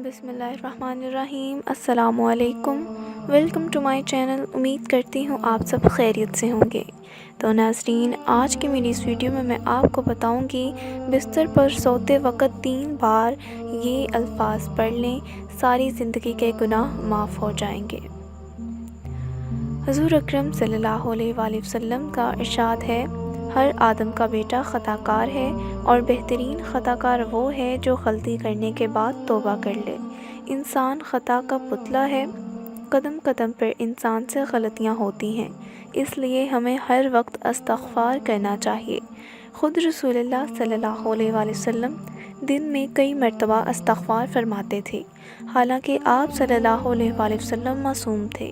بسم اللہ الرحمن الرحیم۔ السلام علیکم، ویلکم ٹو مائی چینل۔ امید کرتی ہوں آپ سب خیریت سے ہوں گے۔ تو ناظرین، آج کی میری اس ویڈیو میں آپ کو بتاؤں گی بستر پر سوتے وقت 3 بار یہ الفاظ پڑھ لیں، ساری زندگی کے گناہ معاف ہو جائیں گے۔ حضور اکرم صلی اللہ علیہ وآلہ وسلم کا ارشاد ہے، ہر آدم کا بیٹا خطا کار ہے اور بہترین خطا کار وہ ہے جو غلطی کرنے کے بعد توبہ کر لے۔ انسان خطا کا پتلا ہے، قدم قدم پر انسان سے غلطیاں ہوتی ہیں، اس لیے ہمیں ہر وقت استغفار کرنا چاہیے۔ خود رسول اللہ صلی اللہ علیہ وآلہ وسلم دن میں کئی مرتبہ استغفار فرماتے تھے، حالانکہ آپ صلی اللہ علیہ وآلہ وسلم معصوم تھے،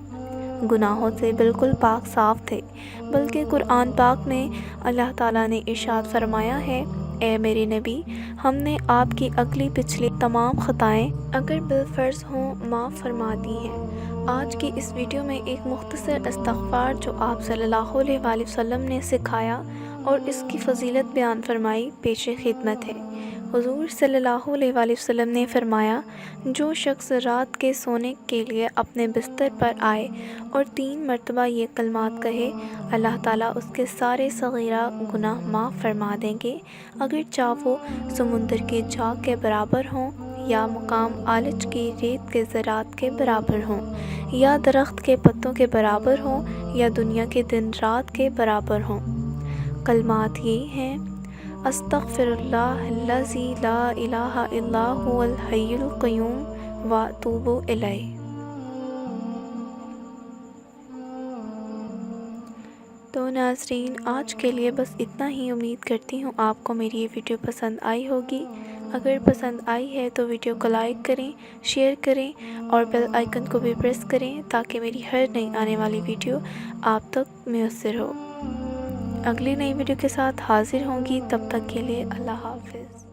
گناہوں سے بالکل پاک صاف تھے، بلکہ قرآن پاک میں اللہ تعالیٰ نے ارشاد فرمایا ہے، اے میرے نبی، ہم نے آپ کی اگلی پچھلی تمام خطائیں اگر بالفرض ہوں معاف فرما دی ہیں۔ آج کی اس ویڈیو میں ایک مختصر استغفار جو آپ صلی اللہ علیہ وآلہ وسلم نے سکھایا اور اس کی فضیلت بیان فرمائی پیش خدمت ہے۔ حضور صلی اللہ علیہ وآلہ وسلم نے فرمایا، جو شخص رات کے سونے کے لیے اپنے بستر پر آئے اور 3 مرتبہ یہ کلمات کہے، اللہ تعالیٰ اس کے سارے صغیرہ گناہ معاف فرما دیں گے، اگرچہ وہ سمندر کی جھاگ کے برابر ہوں، یا مقام عالج کی ریت کے ذرات کے برابر ہوں، یا درخت کے پتوں کے برابر ہوں، یا دنیا کے دن رات کے برابر ہوں۔ کلمات یہ ہیں، استغفر اللہ الذی لا الہ الا هو الحی القیوم واتوب الیہ۔ تو ناظرین، آج کے لیے بس اتنا ہی۔ امید کرتی ہوں آپ کو میری یہ ویڈیو پسند آئی ہوگی۔ اگر پسند آئی ہے تو ویڈیو کو لائک کریں، شیئر کریں اور بیل آئیکن کو بھی پریس کریں تاکہ میری ہر نئی آنے والی ویڈیو آپ تک میسر ہو۔ اگلی نئی ویڈیو کے ساتھ حاضر ہوں گی، تب تک کے لیے اللہ حافظ۔